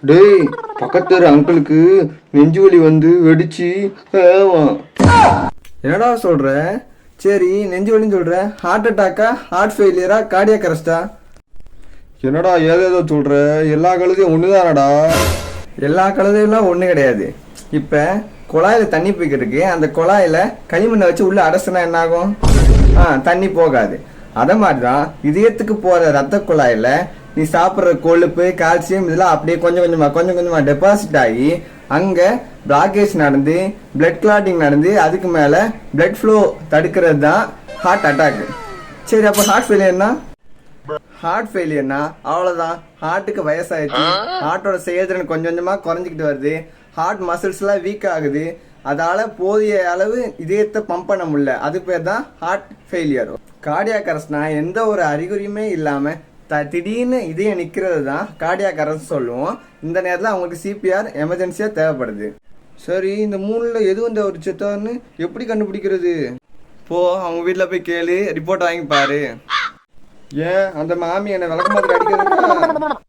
டேய், பக்கத்து அங்கிளுக்கு நெஞ்சு வலி வந்து வெடிச்சு ஏவான். என்னடா சொல்ற? சரி, நெஞ்சு வலின்னு சொல்ற, ஹார்ட் அட்டாக்கா, ஹார்ட் ஃபெயிலியரா, கார்டியாக் அரெஸ்டா? என்னடா ஏதேதோ சொல்ற? எல்லா கழுதையும் ஒண்ணுதானடா? எல்லா கழுதையெல்லாம் ஒன்றும் கிடையாது. இப்போ குழாயில் தண்ணி போய்க்கிருக்கு, அந்த குழாயில் களிமண்ணை வச்சு உள்ளே அடைச்சுனா என்ன ஆகும்? தண்ணி போகாது. அதை மாதிரி தான் இதயத்துக்கு போகிற ரத்த குழாயில் நீ சாப்பிட்ற கொழுப்பு, கால்சியம் இதெல்லாம் அப்படியே கொஞ்சம் கொஞ்சமாக டெபாசிட் ஆகி அங்கே பிளாக்கேஜ் நடந்து பிளட் கிளாட்டிங் நடந்து அதுக்கு மேலே பிளட் ஃப்ளோ தடுக்கிறது தான் ஹார்ட் அட்டாக்கு. சரி, அப்போ ஹார்ட் ஃபெயிலியர்னா அவ்வளோதான். ஹார்ட்டுக்கு வயசாயிடுச்சு, ஹார்ட்டோட செயல்திறன் கொஞ்சம் கொஞ்சமாக குறைஞ்சிக்கிட்டு வருது, ஹார்ட் மசில்ஸ்லாம் வீக் ஆகுது, அதால் போதிய அளவு இதயத்தை பம்ப் பண்ண முடியல, அது பேர் தான் ஹார்ட் ஃபெயிலியர். கார்டியாக் அரெஸ்ட்னா எந்த ஒரு அறிகுறியுமே இல்லாமல் திடீர்னு இதயம் நிற்கிறது தான் கார்டியாக் அரெஸ்ட் சொல்லுவோம். இந்த நேரத்தில் அவங்களுக்கு சிபிஆர் எமர்ஜென்சியாக தேவைப்படுது. சரி, இந்த மூணுல எது வந்து ஒரு செத்தான்னு எப்படி கண்டுபிடிக்கிறது? போ, அவங்க வீட்டில் போய் கேளு, ரிப்போர்ட் வாங்கி பாரு. ஏன் அந்த மாமி என்னை விளக்க மாதிரி அடிக்கிறதுக்கா?